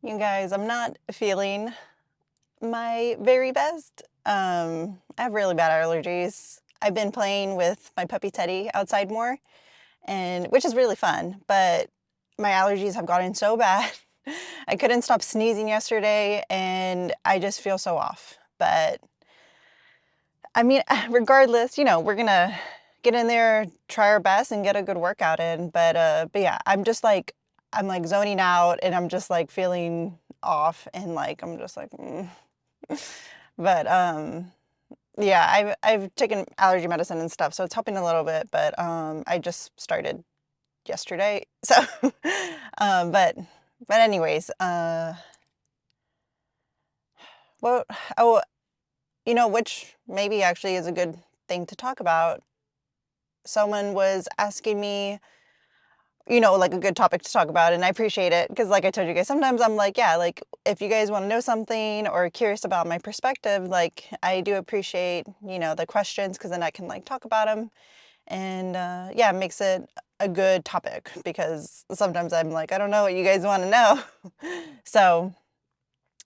You guys, I'm not feeling my very best. I have really bad allergies. I've been playing with my puppy Teddy outside more, and which is really fun, but my allergies have gotten so bad. I couldn't stop sneezing yesterday, and I just feel so off. But I mean, regardless, we're gonna get in there, try our best, and get a good workout in. But yeah, I'm like zoning out, and I'm just like feeling off, and like I'm just like, but yeah, I've taken allergy medicine and stuff, so it's helping a little bit. But I just started yesterday, so um, but but anyways, well, oh, which maybe actually is a good thing to talk about. Someone was asking me, like a good topic to talk about, and I appreciate it because, like I told you guys, sometimes I'm like, yeah, like if you guys want to know something or curious about my perspective, like I do appreciate, the questions because then I can like talk about them, and yeah, it makes it a good topic because sometimes I'm like, I don't know what you guys want to know. So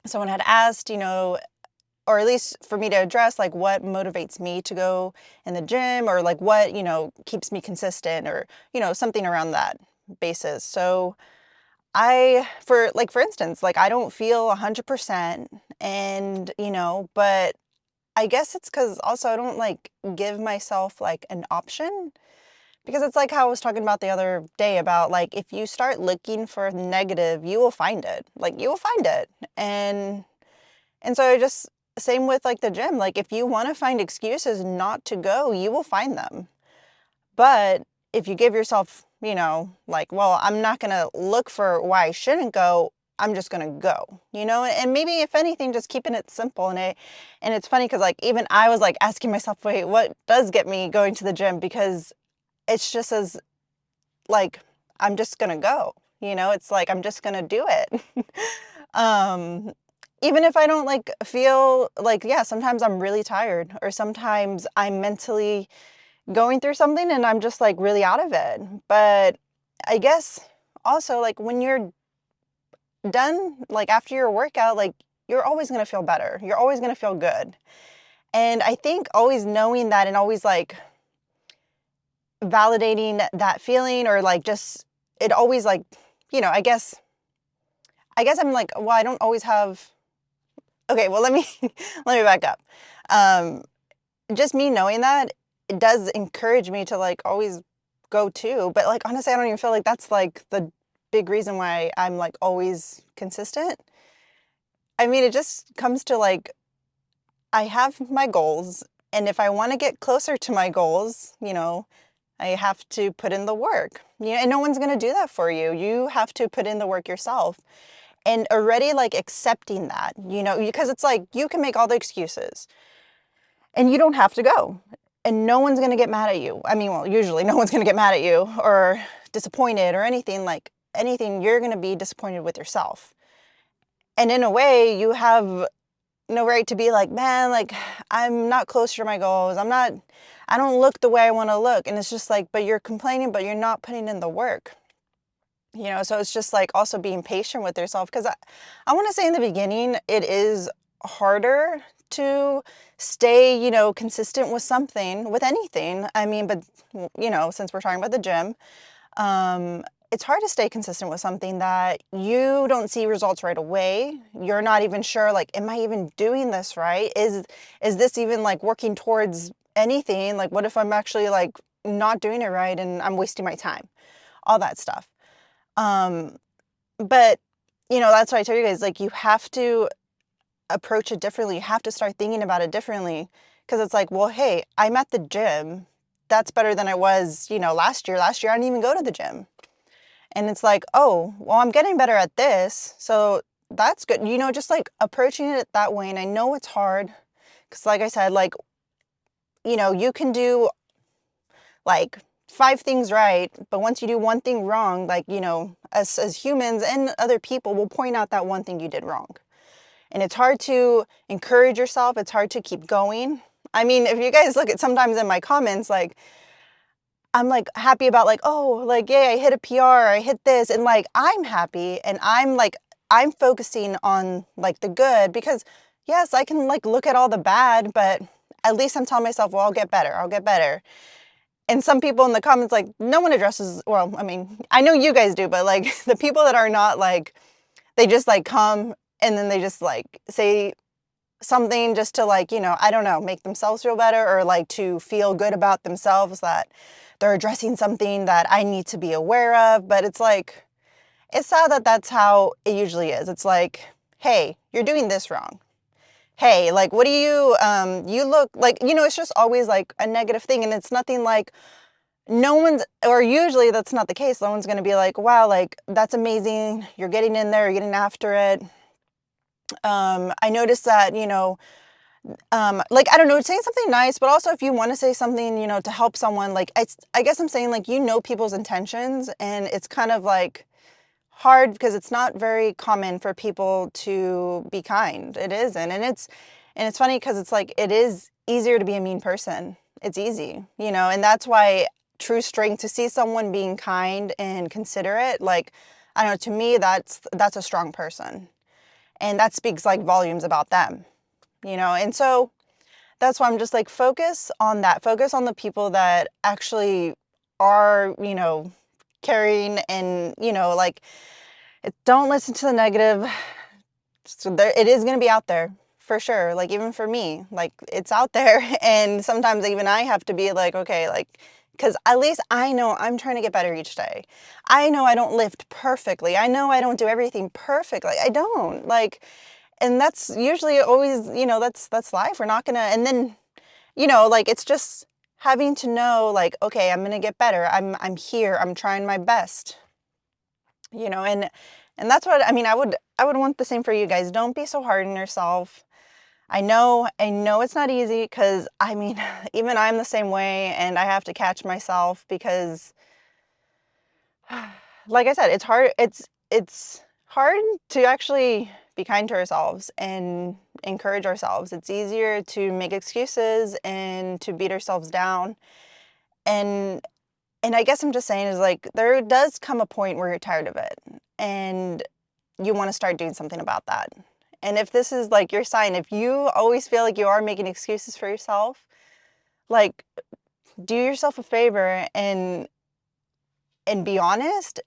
someone had asked, or at least for me to address like what motivates me to go in the gym or like what, keeps me consistent or, something around that basis. So for instance, like I don't feel 100% and, but I guess it's because also I don't like give myself like an option because it's like how I was talking about the other day about like if you start looking for negative, you will find it. Like you will find it. And so I just, same with like the gym, like if you want to find excuses not to go, you will find them. But if you give yourself, like, well, I'm not going to look for why I shouldn't go, I'm just going to go, and maybe if anything, just keeping it simple. And it's funny because like even I was like asking myself, wait, what does get me going to the gym? Because it's just as like, I'm just going to go, it's like, I'm just going to do it. um, Even if I don't like feel like, yeah, sometimes I'm really tired or sometimes I'm mentally going through something and I'm just like really out of it. But I guess also like when you're done, like after your workout, like you're always going to feel better. You're always going to feel good. And I think always knowing that and always like validating that feeling or like just it always like, I guess I'm like, well, I don't always have. Okay, well, let me let me back up. Um, just me knowing that it does encourage me to like always go too. But like honestly, I don't even feel like that's like the big reason why I'm like always consistent. I mean, it just comes to like I have my goals, and if I want to get closer to my goals, I have to put in the work. And no one's gonna do that for you. You have to put in the work yourself. And already like accepting that, because it's like you can make all the excuses and you don't have to go. And no one's going to get mad at you. I mean, well, usually no one's going to get mad at you or disappointed or anything like anything. You're going to be disappointed with yourself. And in a way, you have no right to be like, man, like I'm not closer to my goals. I don't look the way I want to look. And it's just like, but you're complaining, but you're not putting in the work. So it's just like also being patient with yourself because I want to say in the beginning it is harder to stay consistent with something with anything. I mean, but since we're talking about the gym, it's hard to stay consistent with something that you don't see results right away. You're not even sure, like, am I even doing this right? Is this even like working towards anything? Like, what if I'm actually like not doing it right and I'm wasting my time? All that stuff. Um, but that's why I tell you guys, like, you have to approach it differently. You have to start thinking about it differently because it's like, well, hey, I'm at the gym. That's better than I was, last year. Last year, I didn't even go to the gym. And it's like, oh, well, I'm getting better at this. So that's good. Just like approaching it that way. And I know it's hard because, like I said, like, you can do like 5 things right, but once you do one thing wrong, like, as humans and other people will point out that one thing you did wrong. And it's hard to encourage yourself. It's hard to keep going. I mean, if you guys look at sometimes in my comments, like, I'm like happy about like, oh, like, yay, I hit a PR, I hit this. And like, I'm happy and I'm like I'm focusing on like the good, because yes, I can like look at all the bad, but at least I'm telling myself, well, I'll get better. I'll get better. And some people in the comments, like, no one addresses, well, I mean, I know you guys do, but like the people that are not like, they just like come and then they just like say something just to like, I don't know, make themselves feel better, or like to feel good about themselves that they're addressing something that I need to be aware of. But it's like, it's sad that that's how it usually is. It's like, hey, you're doing this wrong. Hey, like, what do you, you look like, it's just always like a negative thing. And it's nothing like, no one's, or usually that's not the case. No one's going to be like, wow, like, that's amazing. You're getting in there, you're getting after it. I noticed that, like, I don't know, saying something nice, but also if you want to say something, to help someone, like, I guess I'm saying, like, people's intentions, and it's kind of like hard because it's not very common for people to be kind. It isn't. And it's funny because it's like, it is easier to be a mean person. It's easy, and that's why true strength, to see someone being kind and considerate, like, I don't know, to me, that's a strong person. And that speaks like volumes about them, and so that's why I'm just like, focus on that. Focus on the people that actually are, caring, and, like, don't listen to the negative. So it is going to be out there for sure. Like, even for me, like, it's out there. And sometimes even I have to be like, okay, like, because at least I know I'm trying to get better each day. I know I don't lift perfectly. I know I don't do everything perfectly. I don't, like, and that's usually always, that's life. We're not gonna, and then, like, it's just having to know, like, okay, I'm gonna get better. I'm here. I'm trying my best. And that's what I mean. I would want the same for you guys. Don't be so hard on yourself. I know it's not easy, because I mean, even I'm the same way, and I have to catch myself because, like I said, it's hard. It's hard to actually be kind to ourselves and encourage ourselves. It's easier to make excuses and to beat ourselves down. And I guess I'm just saying is like, there does come a point where you're tired of it, and you want to start doing something about that. And if this is like your sign, if you always feel like you are making excuses for yourself, like, do yourself a favor and be honest,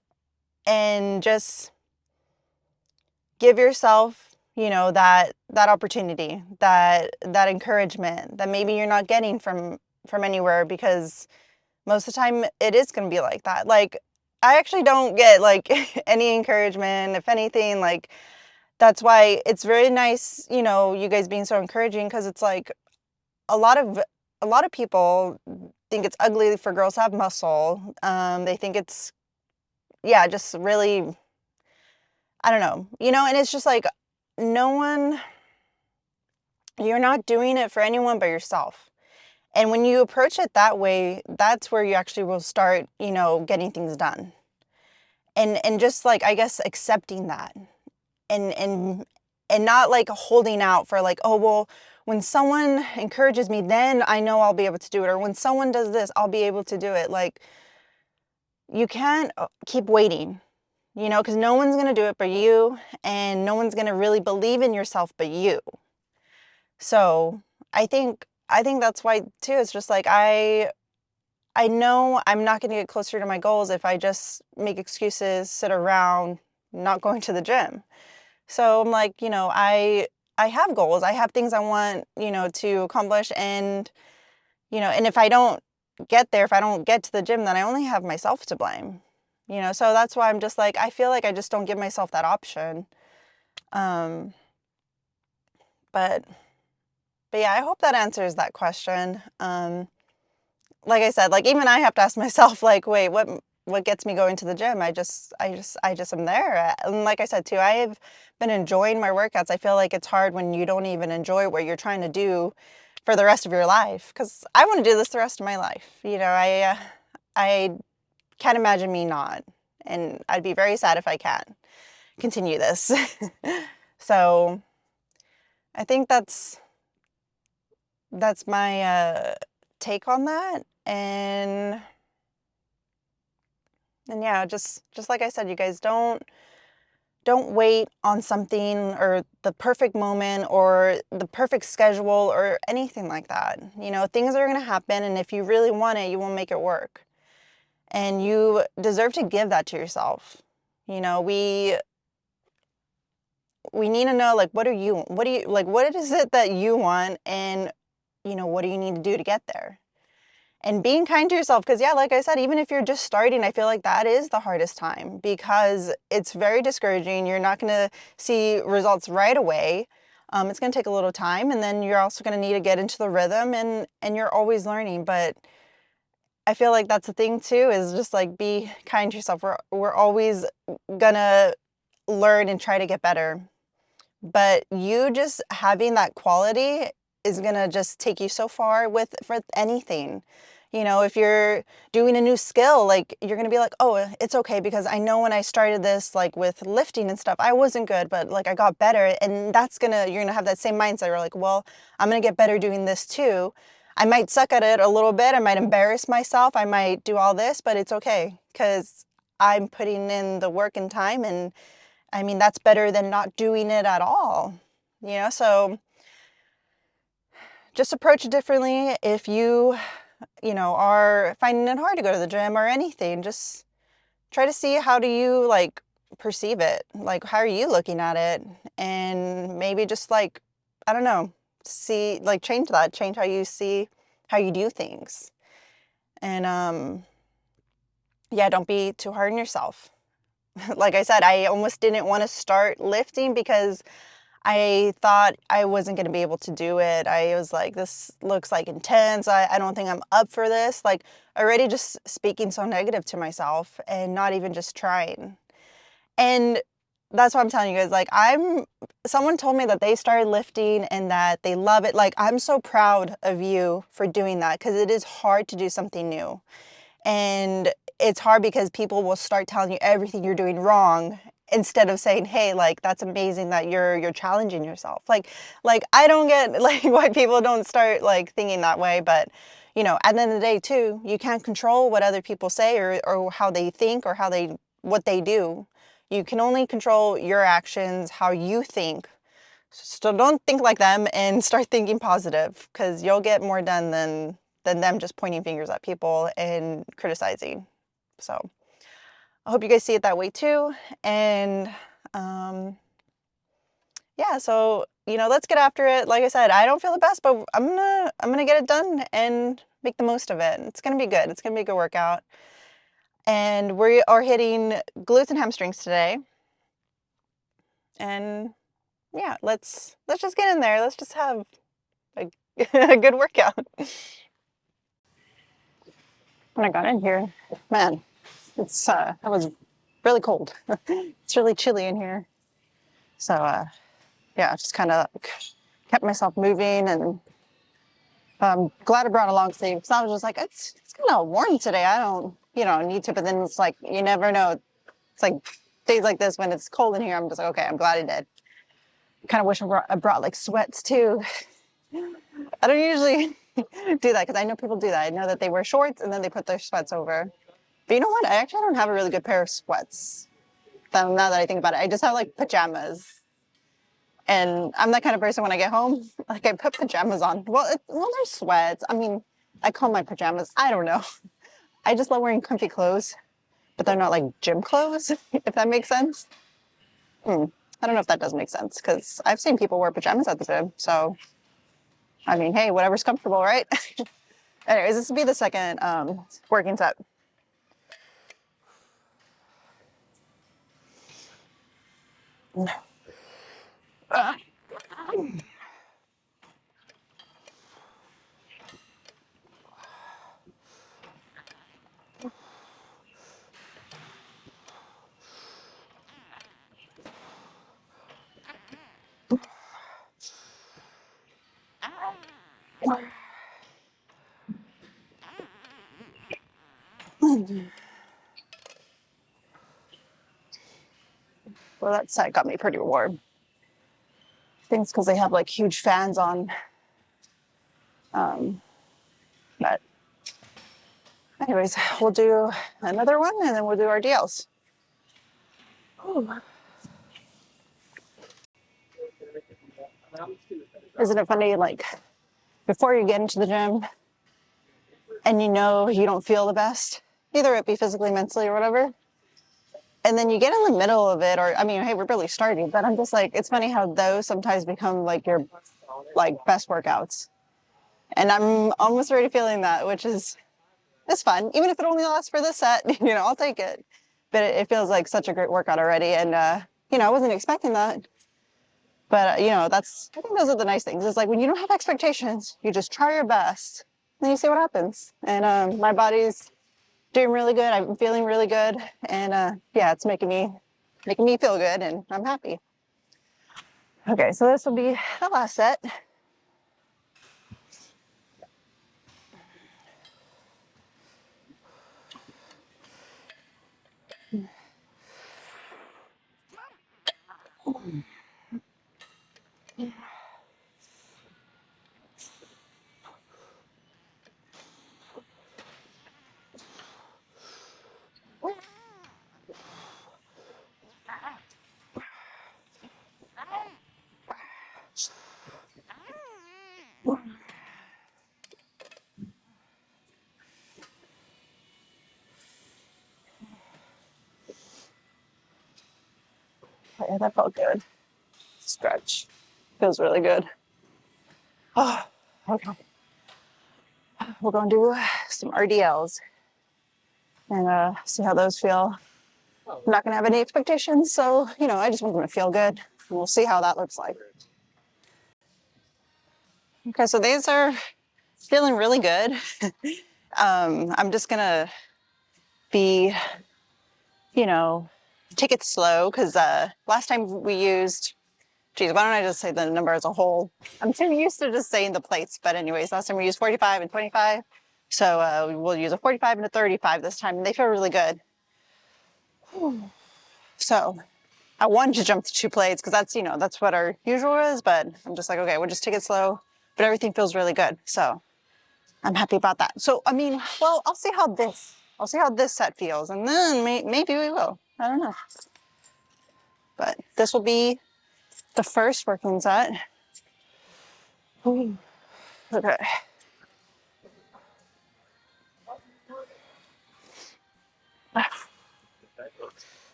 and just give yourself, that opportunity, that encouragement that maybe you're not getting from anywhere, because most of the time it is going to be like that. Like, I actually don't get like any encouragement. If anything, like, that's why it's very nice, you guys being so encouraging, because it's like, a lot of people think it's ugly for girls to have muscle. They think it's, yeah, just really, I don't know, and it's just like, no one, you're not doing it for anyone but yourself. And when you approach it that way, that's where you actually will start, getting things done. And just like, I guess, accepting that, and not like holding out for like, oh, well, when someone encourages me, then I know I'll be able to do it. Or when someone does this, I'll be able to do it. Like, you can't keep waiting, because no one's going to do it but you, and no one's going to really believe in yourself but you. So I think that's why too, it's just like, I know I'm not going to get closer to my goals if I just make excuses, sit around, not going to the gym. So I'm like, I have goals. I have things I want, to accomplish. And, and if I don't get there, if I don't get to the gym, then I only have myself to blame. So that's why I'm just like, I feel like I just don't give myself that option. Um, but yeah, I hope that answers that question. Like I said, like, even I have to ask myself, like, wait, what gets me going to the gym? I just am there. And like I said too, I have been enjoying my workouts. I feel like it's hard when you don't even enjoy what you're trying to do for the rest of your life, because I want to do this the rest of my life. I can't imagine me not, and I'd be very sad if I can't continue this. So I think that's my take on that. And yeah, just like I said, you guys, don't don't wait on something or the perfect moment or the perfect schedule or anything like that. You know, things are going to happen, and if you really want it, you will make it work. And you deserve to give that to yourself. You know, we need to know, like, what is it that you want, and, you know, what do you need to do to get there? And being kind to yourself, because yeah, like I said, even if you're just starting, I feel like that is the hardest time because it's very discouraging. You're not going to see results right away. It's going to take a little time, and then you're also going to need to get into the rhythm, and you're always learning. But I feel like that's the thing too, is just like be kind to yourself. We're always gonna learn and try to get better. But you just having that quality is gonna just take you so far for anything. You know, if you're doing a new skill, like you're gonna be like, oh, it's okay because I know when I started this, like with lifting and stuff, I wasn't good, but like I got better. And you're gonna have that same mindset. You're like, well, I'm gonna get better doing this too. I might suck at it a little bit. I might embarrass myself. I might do all this, but it's okay because I'm putting in the work and time, and I mean, that's better than not doing it at all, you know? So just approach it differently. If you know, are finding it hard to go to the gym or anything, just try to see, how do you like perceive it? Like, how are you looking at it? And maybe just like, I don't know, change how you see, how you do things. And yeah, don't be too hard on yourself. Like I said, I almost didn't want to start lifting because I thought I wasn't going to be able to do it. I was like, this looks like intense. I don't think I'm up for this. Like already just speaking so negative to myself and not even just trying. And that's what I'm telling you guys. Like someone told me that they started lifting and that they love it. Like, I'm so proud of you for doing that because it is hard to do something new. And it's hard because people will start telling you everything you're doing wrong instead of saying, hey, like, that's amazing that you're challenging yourself. Like I don't get like why people don't start like thinking that way, but you know, at the end of the day too, you can't control what other people say or how they think or what they do. You can only control your actions, how you think. So don't think like them and start thinking positive, because you'll get more done than them just pointing fingers at people and criticizing. So I hope you guys see it that way too. And yeah, so you know, let's get after it. Like I said, I don't feel the best, but I'm gonna get it done and make the most of it. It's gonna be good. It's gonna be a good workout. And we are hitting glutes and hamstrings today. And yeah, let's just get in there. Let's just have a, a good workout. When I got in here, man, that was really cold. It's really chilly in here. So yeah, just kind of kept myself moving, and I'm glad I brought a long sleeve because I was just like, it's kind of warm today. I don't, you know, need to. But then it's like, you never know. It's like days like this when it's cold in here. I'm just like, okay, I'm glad I did. Kind of wish I brought like sweats too. I don't usually do that because I know people do that. I know that they wear shorts and then they put their sweats over. But you know what? I actually don't have a really good pair of sweats. Now that I think about it, I just have like pajamas. And I'm that kind of person when I get home, like I put pajamas on. Well, they're sweats. I mean, I call my pajamas, I don't know. I just love wearing comfy clothes, but they're not like gym clothes, if that makes sense. I don't know if that does make sense because I've seen people wear pajamas at the gym. So, I mean, hey, whatever's comfortable, right? Anyways, this will be the second working set. Well, that set got me pretty warm. I think it's because they have like huge fans on. But anyways, we'll do another one and then we'll do our DLs. Ooh. Isn't it funny, like, before you get into the gym and you know you don't feel the best, either it be physically, mentally, or whatever, and then you get in the middle of it, or, I mean, hey, we're barely starting, but I'm just like, it's funny how those sometimes become like your, like, best workouts. And I'm almost already feeling that, which is, it's fun. Even if it only lasts for this set, you know, I'll take it. But it feels like such a great workout already. And, you know, I wasn't expecting that. But, you know, I think those are the nice things. It's like when you don't have expectations, you just try your best, then you see what happens. And my body's doing really good. I'm feeling really good. And yeah, it's making me feel good, and I'm happy. Okay, so this will be the last set. Yeah, that felt good. Stretch. Feels really good. Oh, okay. We're going to do some RDLs and see how those feel. I'm not going to have any expectations, so, you know, I just want them to feel good. And we'll see how that looks like. Okay, so these are feeling really good. I'm just going to be, you know, take it slow, because last time we used, geez, why don't I just say the number as a whole? I'm too used to just saying the plates, but anyways, last time we used 45 and 25. So we'll use a 45 and a 35 this time, and they feel really good. So I wanted to jump to 2 plates because that's, you know, that's what our usual is, but I'm just like, okay, we'll just take it slow, but everything feels really good. So I'm happy about that. So, I mean, well, I'll see how this set feels, and then maybe we will. I don't know. But this will be the first working set. Ooh. Okay.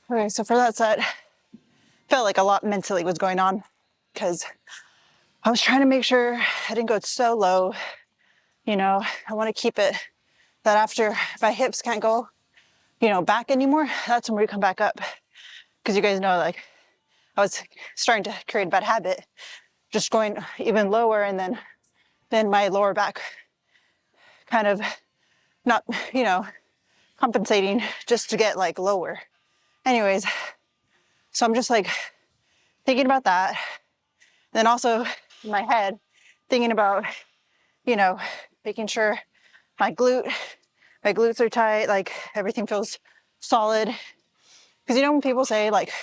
Okay, so for that set, felt like a lot mentally was going on because I was trying to make sure I didn't go so low. You know, I want to keep it that after my hips can't go, you know, back anymore, that's when we come back up. Because you guys know, like, I was starting to create a bad habit, just going even lower, and then my lower back kind of not, you know, compensating just to get like lower. Anyways, so I'm just like thinking about that. And then also in my head, thinking about, you know, making sure my glutes are tight, like everything feels solid. Because you know when people say like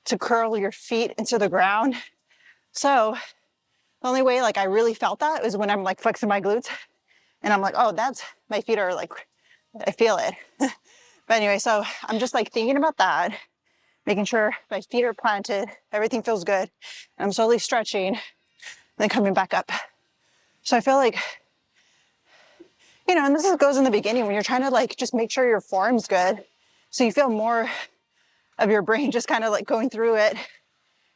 to curl your feet into the ground? So the only way like I really felt that is when I'm like flexing my glutes and I'm like, oh, that's, my feet are like, I feel it. But anyway, so I'm just like thinking about that, making sure my feet are planted, everything feels good. And I'm slowly stretching, then coming back up. So I feel like you know, and this goes in the beginning when you're trying to like just make sure your form's good. So you feel more of your brain just kind of like going through it.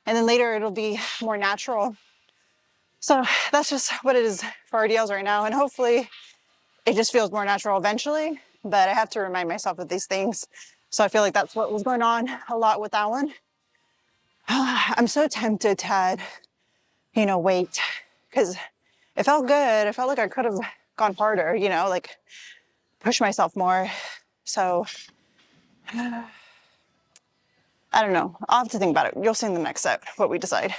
And then later it'll be more natural. So that's just what it is for RDLs right now. And hopefully it just feels more natural eventually. But I have to remind myself of these things. So I feel like that's what was going on a lot with that one. I'm so tempted to add, you know, weight, because it felt good. It felt like I could have gone harder, you know, like push myself more. So I don't know. I'll have to think about it. You'll see in the next set what we decide.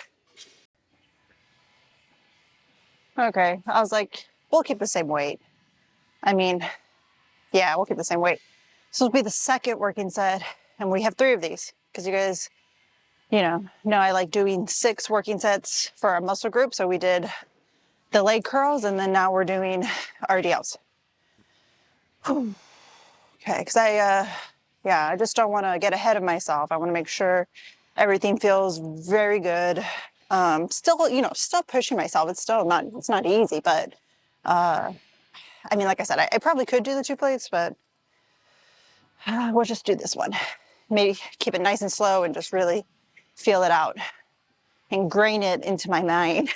Okay. I was like, we'll keep the same weight. I mean, yeah, we'll keep the same weight. So it'll be the second working set, and we have 3 of these because you guys, you know I like doing 6 working sets for our muscle group. So we did the leg curls, and then now we're doing RDLs. Okay, because I just don't want to get ahead of myself. I want to make sure everything feels very good. Still, you know, still pushing myself. It's not easy, but I mean, like I said, I probably could do the 2 plates, but we'll just do this one. Maybe keep it nice and slow and just really feel it out, ingrain it into my mind.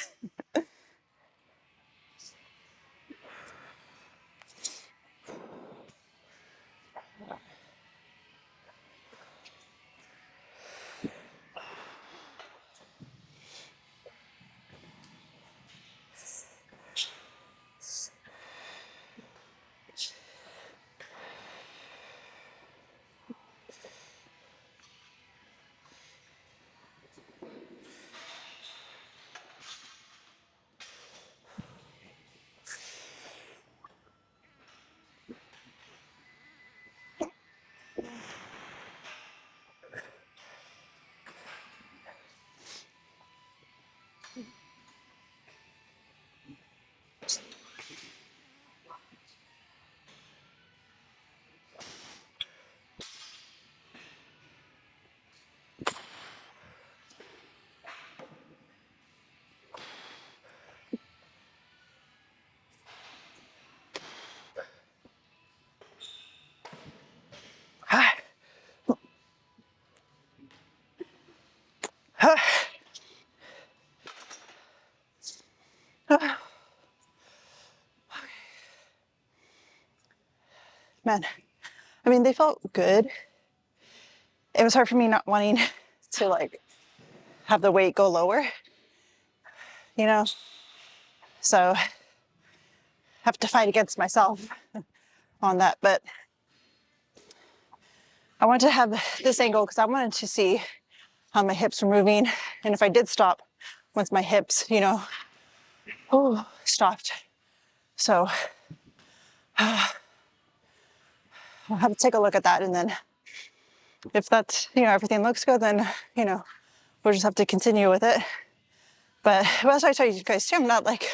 Man, I mean, they felt good. It was hard for me not wanting to like have the weight go lower, you know? So have to fight against myself on that. But I wanted to have this angle because I wanted to see how my hips were moving. And if I did stop once my hips, you know, stopped. So I'll have to take a look at that. And then if that's, you know, everything looks good, then, you know, we'll just have to continue with it. But well, as I tell you guys too, I'm not like,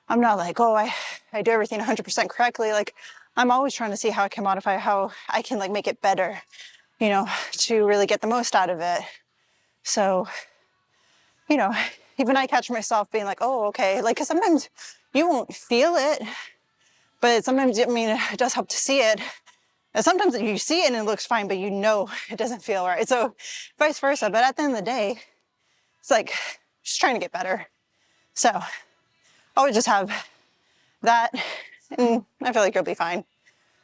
oh, I do everything 100% correctly. Like I'm always trying to see how I can modify, how I can like make it better, you know, to really get the most out of it. So, you know, even I catch myself being like, oh, okay. Like, cause sometimes you won't feel it, but sometimes, I mean, it does help to see it. And sometimes you see it and it looks fine, but you know, it doesn't feel right. So vice versa. But at the end of the day, it's like just trying to get better. So always just have that, and I feel like you'll be fine.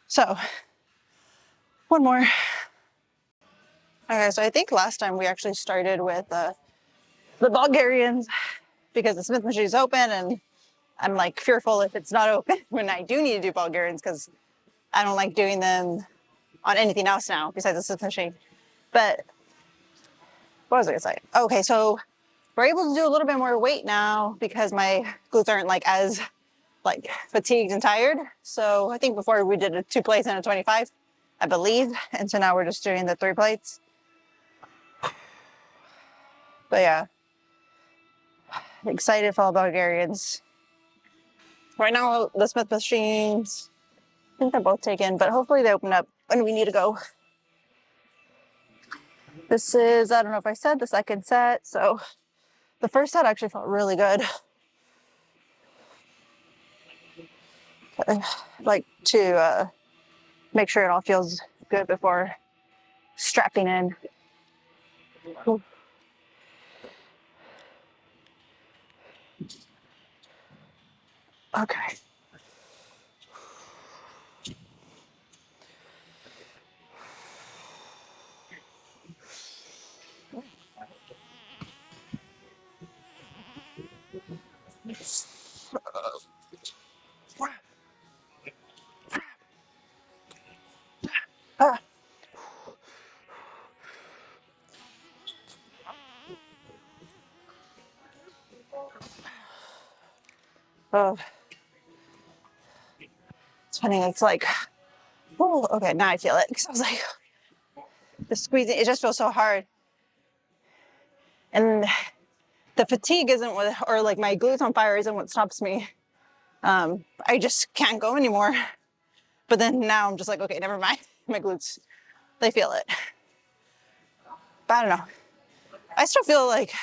So one more. Okay, so I think last time we actually started with the Bulgarians because the Smith machine is open, and I'm like fearful if it's not open when I do need to do Bulgarians because I don't like doing them on anything else now besides the Smith machine. But what was I gonna say? Okay, so we're able to do a little bit more weight now because my glutes aren't like as like fatigued and tired. So I think before we did a 2 plates and a 25, I believe. And so now we're just doing the 3 plates. But yeah, excited for all Bulgarians. Right now, the Smith machines, I think they're both taken, but hopefully they open up when we need to go. This is, I don't know if I said, the second set. So the first set actually felt really good. like to make sure it all feels good before strapping in. Okay. Ah. Oh, it's funny. It's like, oh, okay, now I feel it. Because I was like, the squeezing, it just feels so hard. And the fatigue isn't what, or like my glutes on fire isn't what stops me. I just can't go anymore. But then now I'm just like, okay, never mind. My glutes, they feel it. But I don't know. I still feel like,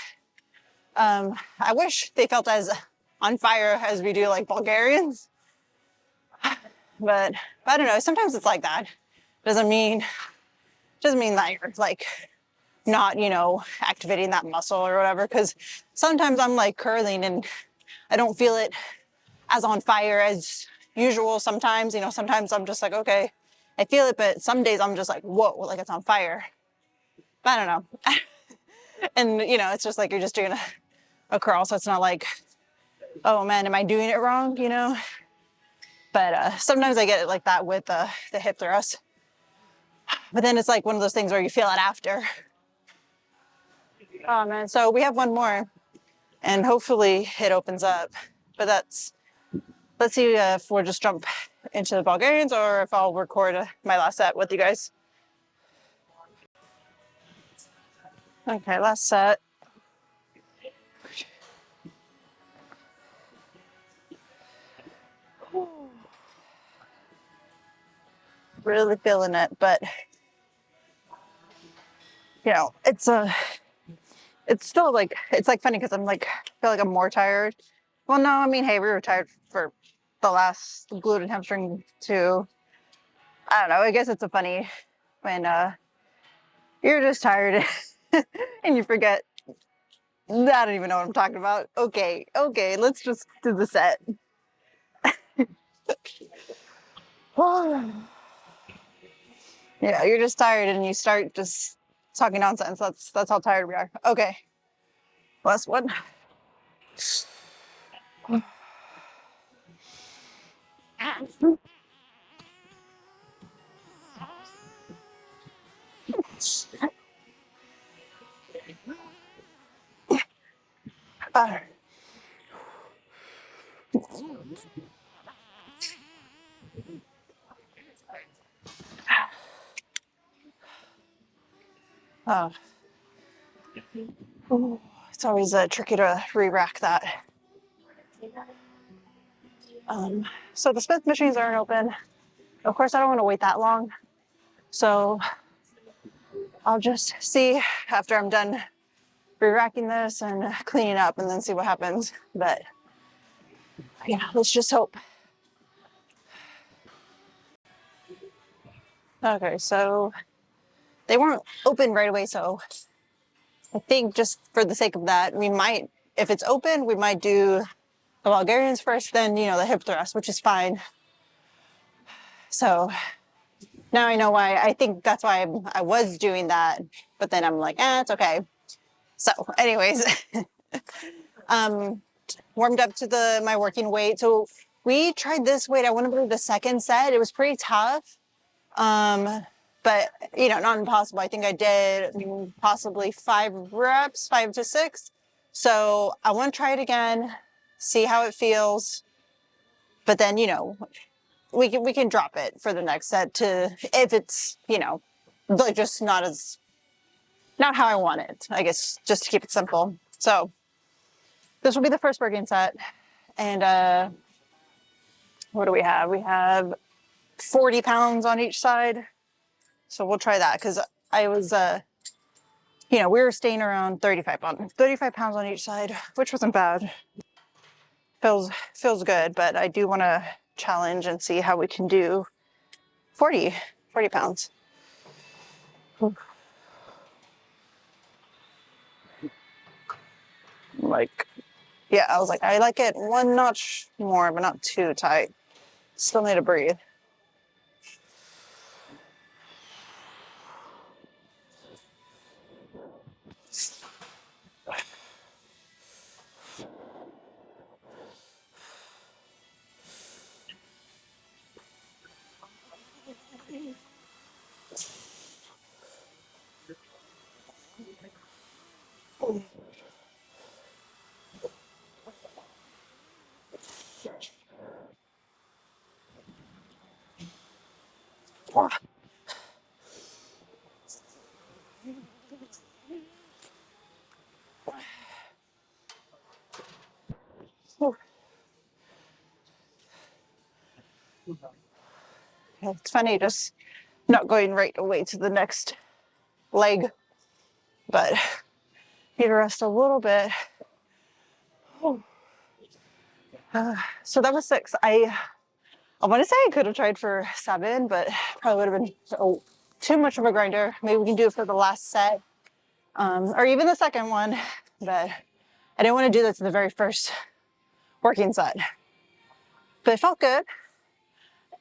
I wish they felt as on fire as we do like Bulgarians. But I don't know. Sometimes it's like that. Doesn't mean that you're like not, you know, activating that muscle or whatever. Because sometimes I'm like curling and I don't feel it as on fire as usual. Sometimes, you know, sometimes I'm just like, okay, I feel it, but some days I'm just like, whoa, like it's on fire. But I don't know. And you know, it's just like you're just doing a curl, so it's not like, oh man, am I doing it wrong? You know. But sometimes I get it like that with the hip thrust. But then it's like one of those things where you feel it after. Oh man, so we have one more, and hopefully it opens up. But let's see if we'll just jump into the Bulgarians or if I'll record my last set with you guys. Okay, last set. Really feeling it, but you know, it's still like, it's like funny because I'm like, I feel like I'm more tired. Well, no, I mean, hey, we were tired for the last glute and hamstring too. I don't know. I guess it's a funny when you're just tired and you forget. I don't even know what I'm talking about. Okay, let's just do the set. Yeah, you're just tired and you start just talking nonsense. That's how tired we are. Okay, last one. Uh, uh, it's always tricky to re-rack that. So the Smith machines aren't open. Of course, I don't want to wait that long. So I'll just see after I'm done re-racking this and cleaning up and then see what happens. But yeah, let's just hope. Okay, so they weren't open right away. So I think just for the sake of that, we might, if it's open, we might do the Bulgarians first, then, you know, the hip thrust, which is fine. So now I know why. I think that's why I was doing that, but then I'm like, it's okay. So anyways, warmed up to my working weight. So we tried this weight. I want to believe the second set. It was pretty tough. But you know, not impossible. I think I did possibly 5 reps, 5 to 6. So I want to try it again, see how it feels. But then, you know, we can drop it for the next set to, if it's, you know, like just not how I want it, I guess, just to keep it simple. So this will be the first working set. And what do we have? We have 40 pounds on each side. So we'll try that because I was, you know, we were staying around 35 pounds on each side, which wasn't bad. Feels good, but I do want to challenge and see how we can do 40 pounds. Like, yeah, I was like, I like it one notch more, but not too tight. Still need to breathe. It's funny just not going right away to the next leg, but need to rest a little bit. So that was 6. I want to say I could have tried for 7, but probably would have been too much of a grinder. Maybe we can do it for the last set, or even the second one, but I didn't want to do that to the very first working set. But it felt good.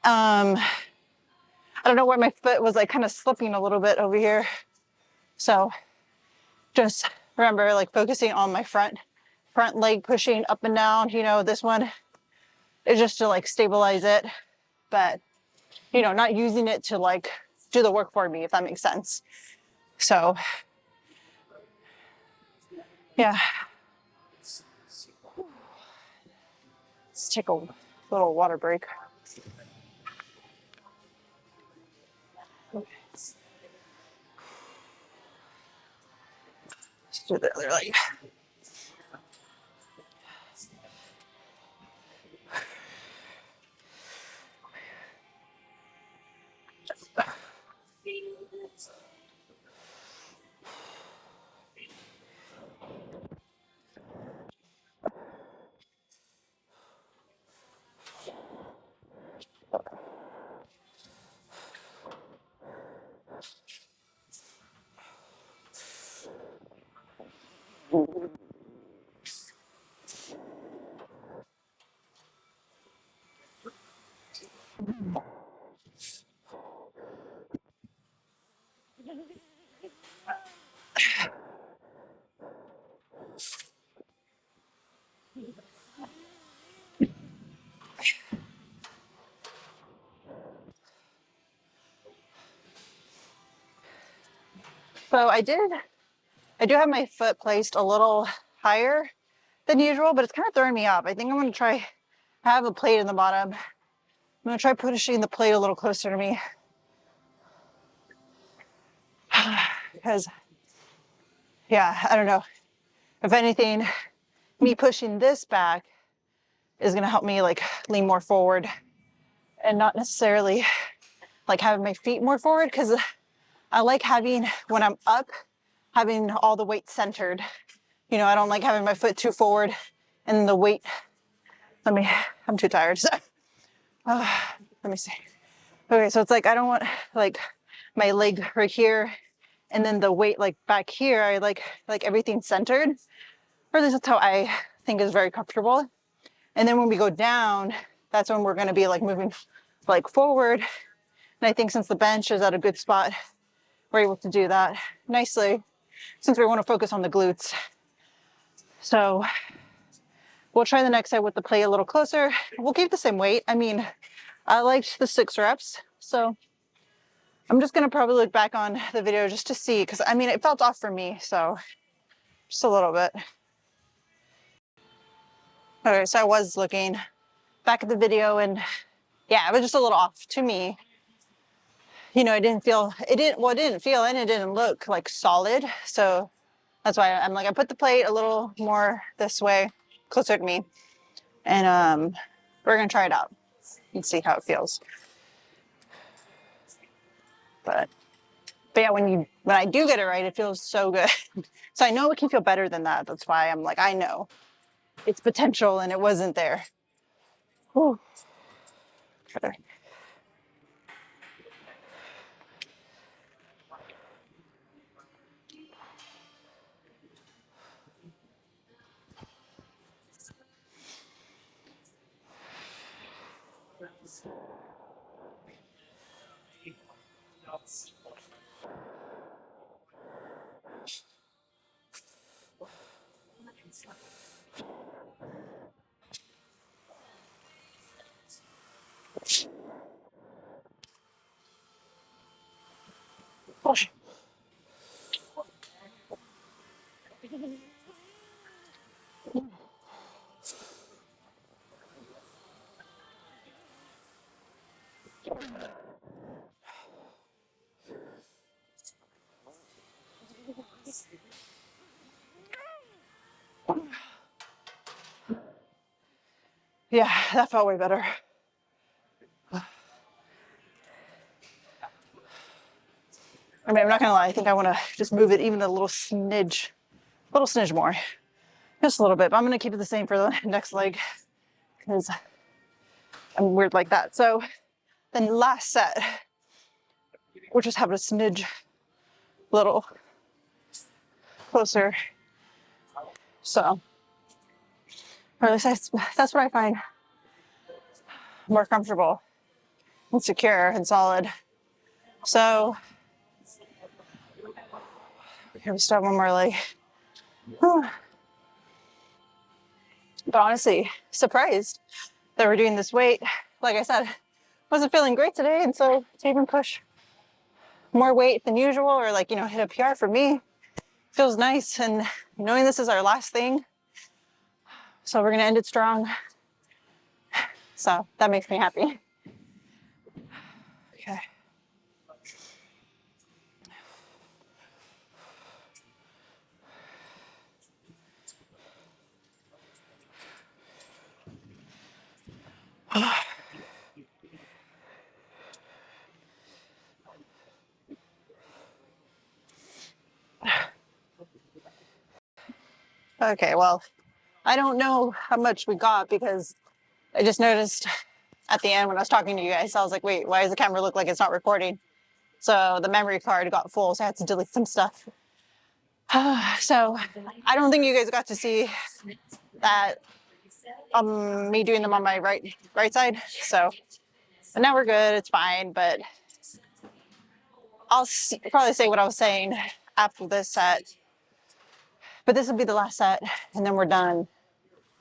I don't know why my foot was like kind of slipping a little bit over here. So just remember like focusing on my front leg pushing up and down. You know, this one is just to like stabilize it, but you know, not using it to like do the work for me, if that makes sense. So yeah, let's take a little water break. Let's do the other leg. So I do have my foot placed a little higher than usual, but it's kind of throwing me off. I think I'm going to try, I have a plate in the bottom. I'm going to try pushing the plate a little closer to me. Because, yeah, I don't know. If anything, me pushing this back is going to help me like lean more forward and not necessarily like having my feet more forward, because I like having, when I'm up, having all the weight centered. You know, I don't like having my foot too forward and the weight, I'm too tired. So, let me see. Okay, so it's like, I don't want like my leg right here and then the weight like back here. I like everything centered, or at least that's how I think is very comfortable. And then when we go down, that's when we're gonna be like moving like forward. And I think since the bench is at a good spot, we're able to do that nicely since we want to focus on the glutes. So we'll try the next side with the plate a little closer. We'll keep the same weight. I mean, I liked the 6 reps. So I'm just gonna probably look back on the video just to see, because I mean, it felt off for me. So just a little bit. Okay, so I was looking back at the video and yeah, it was just a little off to me. You know, it didn't feel and it didn't look like solid. So that's why I'm like, I put the plate a little more this way, closer to me. And we're gonna try it out and see how it feels. But yeah, when I do get it right, it feels so good. So I know it can feel better than that. That's why I'm like, I know it's potential and it wasn't there. Whew. Okay. Push. Yeah, that felt way better. I mean, I'm not gonna lie, I think I wanna just move it even a little smidge more. Just a little bit, but I'm gonna keep it the same for the next leg because I'm weird like that. So then last set, we'll just have a smidge little closer. So, or at least that's what I find more comfortable and secure and solid. So here we start one more leg. But honestly, surprised that we're doing this weight. Like I said, wasn't feeling great today, and so to even push more weight than usual or like, you know, hit a PR for me feels nice. And knowing this is our last thing, so we're gonna end it strong. So that makes me happy. Okay. Okay, well, I don't know how much we got because I just noticed at the end when I was talking to you guys, I was like, wait, why does the camera look like it's not recording? So the memory card got full, so I had to delete some stuff. So I don't think you guys got to see that me doing them on my right side. So but now we're good, it's fine, but I'll probably say what I was saying after this set. But this will be the last set, and then we're done.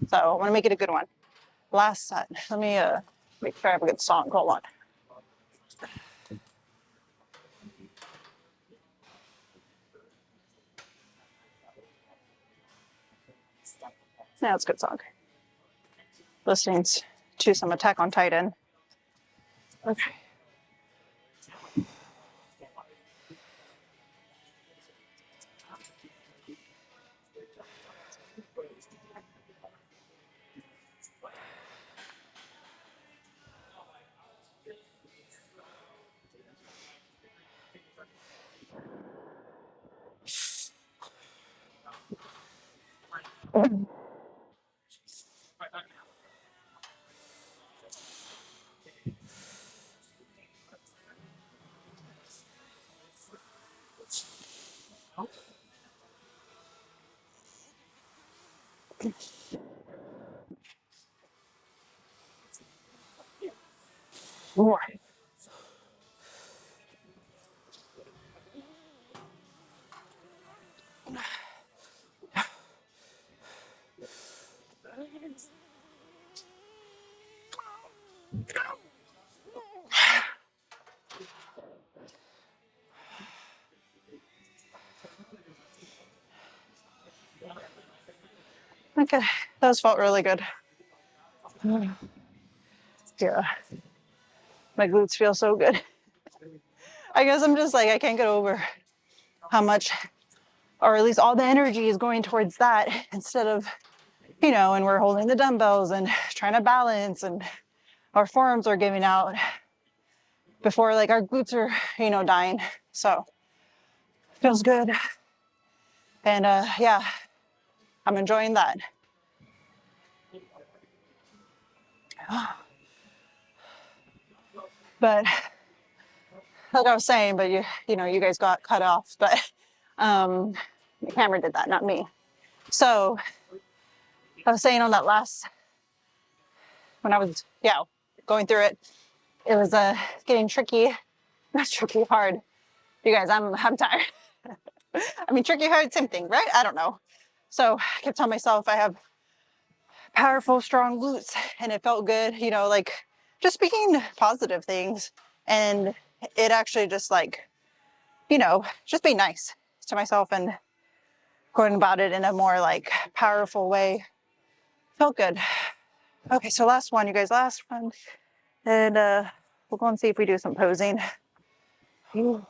So I want to make it a good one. Last set. Let me make sure I have a good song. Hold on. Yeah, it's a good song. Listening to some Attack on Titan. Okay. More. Okay, those felt really good. Yeah, my glutes feel so good. I guess I'm just like, I can't get over how much, or at least all the energy is going towards that instead of, you know, and we're holding the dumbbells and trying to balance and our forearms are giving out before like our glutes are, you know, dying. So feels good. And yeah, I'm enjoying that. But like I was saying, but you know, you guys got cut off, but the camera did that, not me. So I was saying on that last, when I was, yeah, going through it, it was getting tricky. Not tricky, hard. You guys, I'm tired. I mean, tricky, hard, same thing, right? I don't know. So I kept telling myself I have powerful, strong glutes, and it felt good, you know, like just speaking positive things. And it actually just like, you know, just being nice to myself and going about it in a more like powerful way. Felt good. Okay, so last one, you guys, last one. And we'll go and see if we do some posing. Ooh.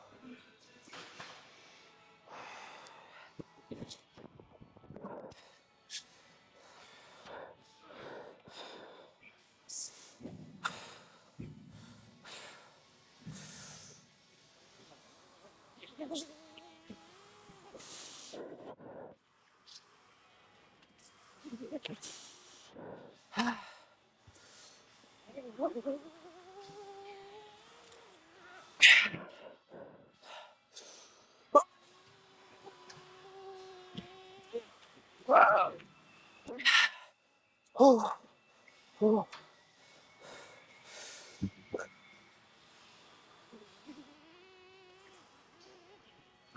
Wow. Ooh. Ooh.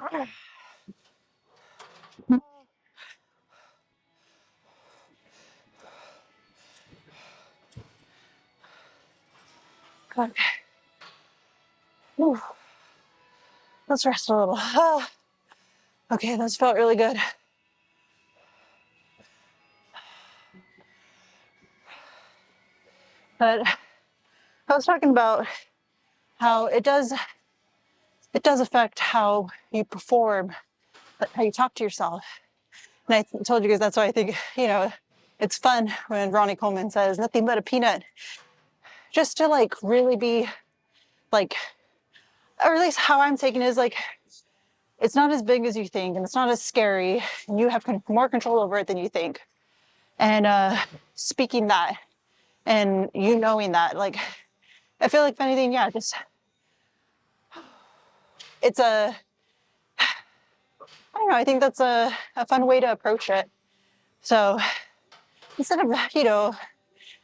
Okay. Ooh. Let's rest a little. Ah. Okay, that's felt really good. But I was talking about how it does affect how you perform, how you talk to yourself. And I told you guys that's why I think, you know, it's fun when Ronnie Coleman says nothing but a peanut. Just to like really be like, or at least how I'm taking it is like, it's not as big as you think, and it's not as scary, and you have more control over it than you think. And speaking that, and you knowing that, like, I feel like if anything, yeah, just, it's a, I don't know, I think that's a fun way to approach it. So instead of, you know,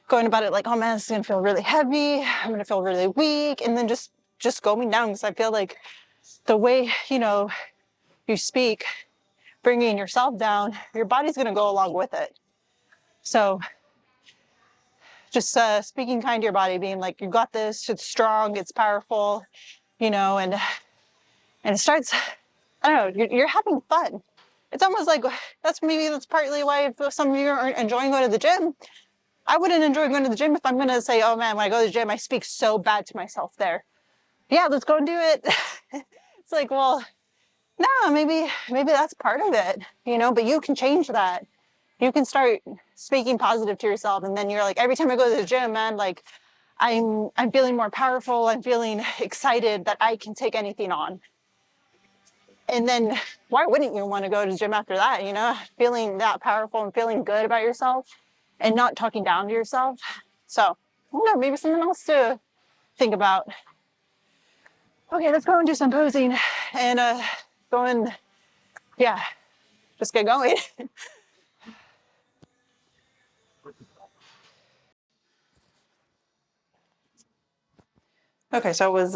going about it like, oh man, it's gonna feel really heavy, I'm gonna feel really weak, and then just going down, because I feel like the way, you know, you speak, bringing yourself down, your body's gonna go along with it. So just speaking kind to your body, being like, you got this, it's strong, it's powerful, you know, and it starts, I don't know, you're having fun. It's almost like, that's partly why some of you are enjoying going to the gym. I wouldn't enjoy going to the gym if I'm gonna say, oh man, when I go to the gym, I speak so bad to myself there. Yeah, let's go and do it. It's like, well, no, maybe that's part of it, you know, but you can change that. You can start speaking positive to yourself, and then you're like, every time I go to the gym, man, like I'm feeling more powerful, I'm feeling excited that I can take anything on. And then why wouldn't you want to go to the gym after that, you know, feeling that powerful and feeling good about yourself and not talking down to yourself. So I don't know, maybe something else to think about. Okay, let's go and do some posing and go and, yeah, just get going. Okay, so I was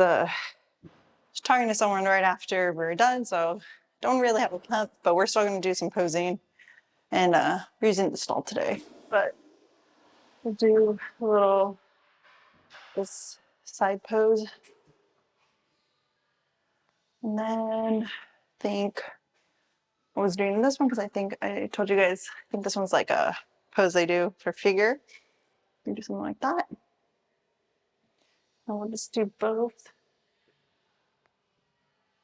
talking to someone right after we were done, so don't really have a plan, but we're still going to do some posing, and we're using the stall today. But we'll do a little this side pose, and then I think I was doing this one because I think I told you guys, I think this one's like a pose they do for figure. You do something like that. And we'll just do both.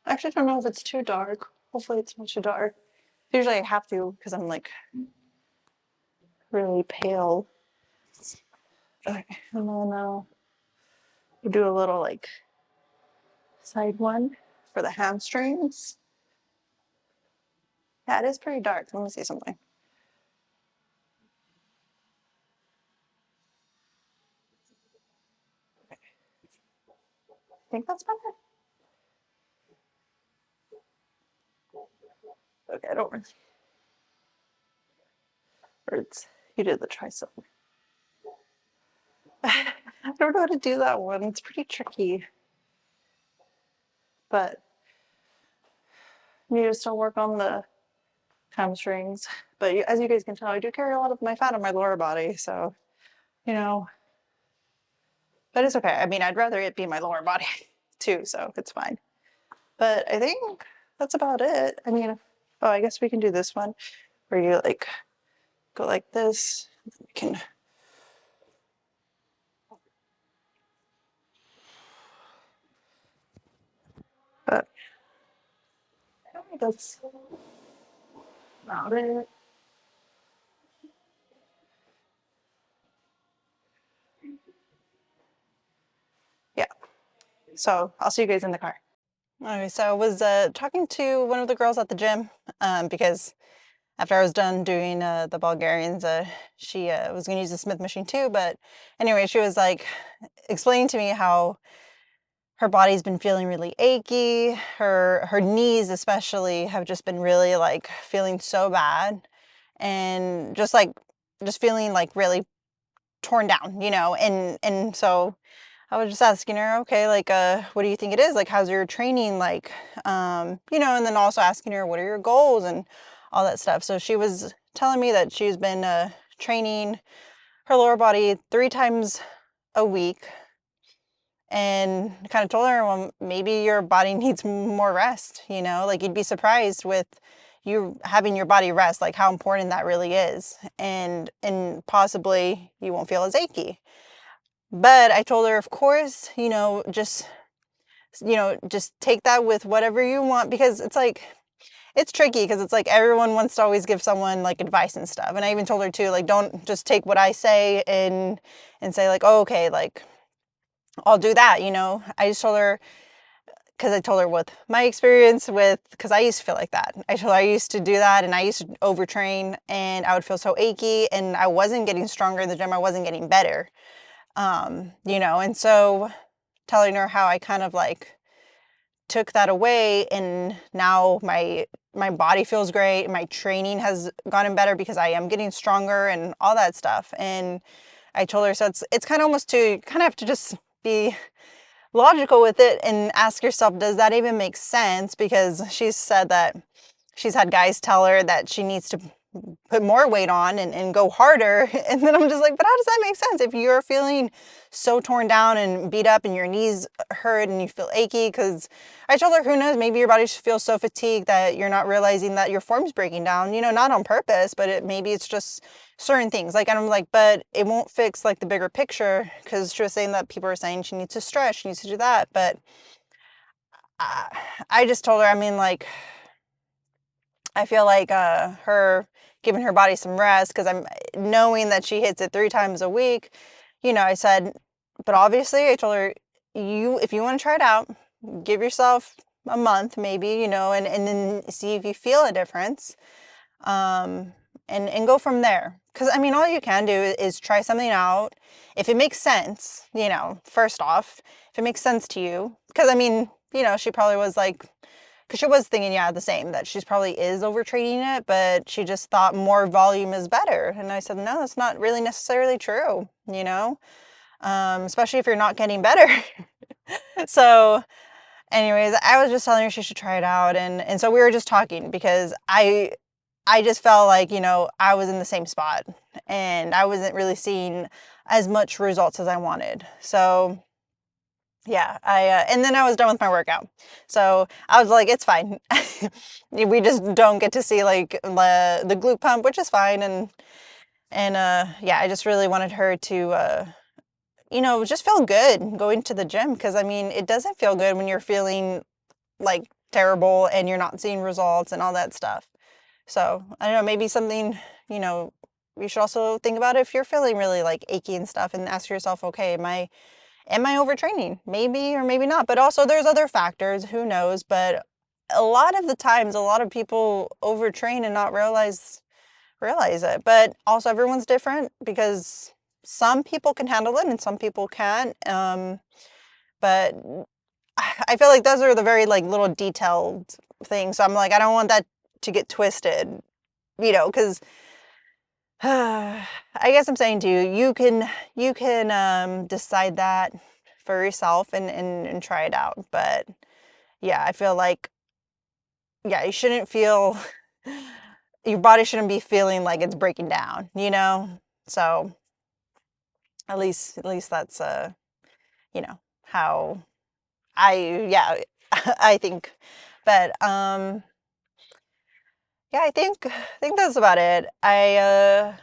I actually don't know if it's too dark. Hopefully it's not too dark. Usually I have to because I'm like really pale. Okay, and then we'll do a little like side one for the hamstrings. Yeah, it is pretty dark. Let me see something. think that's better. Okay, I don't really. Or it's, you did the tricep. I don't know how to do that one. It's pretty tricky. But I need to still work on the hamstrings. But as you guys can tell, I do carry a lot of my fat on my lower body. So, you know, but it's okay. I mean, I'd rather it be my lower body too. So it's fine. But I think that's about it. I mean, oh, I guess we can do this one where you like go like this. We can. But I think that's about it. Yeah. So I'll see you guys in the car. Okay, so I was talking to one of the girls at the gym because after I was done doing the Bulgarians, she was going to use the Smith machine too. But anyway, she was like explaining to me how her body's been feeling really achy. Her knees especially have just been really like feeling so bad, and just feeling like really torn down, you know. And so I was just asking her, okay, like, what do you think it is? Like, how's your training? Like, you know, and then also asking her, what are your goals and all that stuff. So she was telling me that she's been training her lower body 3 times a week, and kind of told her, well, maybe your body needs more rest, you know, like you'd be surprised with you having your body rest, like how important that really is. And possibly you won't feel as achy. But I told her, of course, just take that with whatever you want, because it's like, it's tricky because it's like everyone wants to always give someone like advice and stuff. And I even told her too, like, don't just take what I say and say like, oh, okay, like I'll do that, you know. I just told her, because I told her with my experience with, because I used to feel like that. I told her I used to do that, and I used to overtrain, and I would feel so achy, and I wasn't getting stronger in the gym. I wasn't getting better, you know. And so telling her how I kind of like took that away, and now my body feels great, and my training has gotten better because I am getting stronger and all that stuff. And I told her, so it's kind of almost to kind of have to just be logical with it and ask yourself, does that even make sense? Because she said that she's had guys tell her that she needs to put more weight on and go harder. And then I'm just like, but how does that make sense if you're feeling so torn down and beat up and your knees hurt and you feel achy? Because I told her, who knows, maybe your body feels so fatigued that you're not realizing that your form's breaking down, you know, not on purpose, but maybe it's just certain things. Like, and I'm like, but it won't fix like the bigger picture, because she was saying that people are saying she needs to stretch, she needs to do that. But I just told her, I mean, like, I feel like her giving her body some rest, because I'm knowing that she hits it 3 times a week. You know, I said, but obviously I told her, if you want to try it out, give yourself a month maybe, you know, and then see if you feel a difference, and go from there. Because I mean, all you can do is try something out. If it makes sense, you know, first off, if it makes sense to you, because I mean, you know, she probably was like, because she was thinking, yeah, the same, that she's probably is overtraining it, but she just thought more volume is better. And I said, no, that's not really necessarily true, you know, especially if you're not getting better. So anyways, I was just telling her she should try it out. And so we were just talking, because I just felt like, you know, I was in the same spot and I wasn't really seeing as much results as I wanted. So yeah, and then I was done with my workout. So I was like, it's fine. We just don't get to see like the glute pump, which is fine. And yeah, I just really wanted her to, you know, just feel good going to the gym. Cause I mean, it doesn't feel good when you're feeling like terrible and you're not seeing results and all that stuff. So I don't know, maybe something, you know, you should also think about if you're feeling really like achy and stuff, and ask yourself, okay, am I overtraining? Maybe or maybe not. But also there's other factors, who knows? But a lot of the times, a lot of people overtrain and not realize it. But also everyone's different, because some people can handle it and some people can't. But I feel like those are the very like little detailed things. So I'm like, I don't want that to get twisted, because I guess I'm saying to you, you can decide that for yourself and try it out. But yeah, I feel like yeah, you shouldn't feel your body shouldn't be feeling like it's breaking down. So at least that's how yeah, I think. But yeah, I think that's about it. I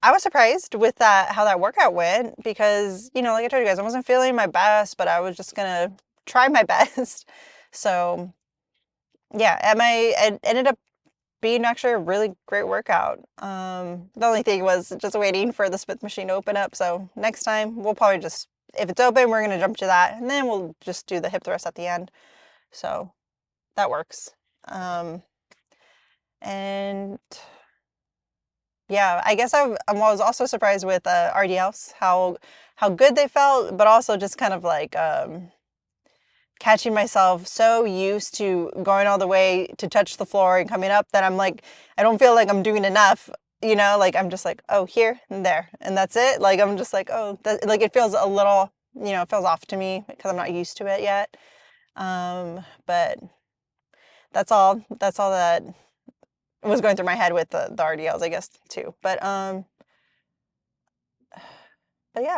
was surprised with that how that workout went because, like I told you guys, I wasn't feeling my best, but I was just gonna try my best. So yeah, it ended up being actually a really great workout. The only thing was just waiting for the Smith machine to open up. So next time we'll probably just, if it's open, we're gonna jump to that, and then we'll just do the hip thrust at the end. So that works. And yeah, I guess I was also surprised with RDLs how good they felt, but also just kind of like catching myself so used to going all the way to touch the floor and coming up that I'm like, I don't feel like I'm doing enough. Like I'm just like, oh, here and there, and that's it. Like I'm just like, oh, like it feels a little, it feels off to me because I'm not used to it yet. But that's all that was going through my head with the RDLs, I guess, too. But yeah,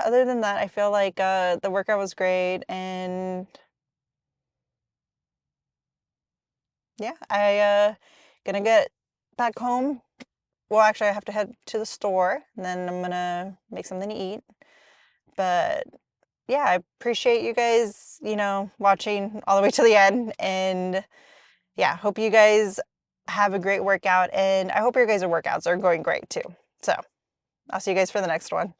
other than that, I feel like the workout was great, and yeah, I gonna get back home. Well, actually, I have to head to the store, and then I'm gonna make something to eat. But yeah, I appreciate you guys, watching all the way to the end, and yeah, hope you guys have a great workout, and I hope your guys' workouts are going great too. So I'll see you guys for the next one.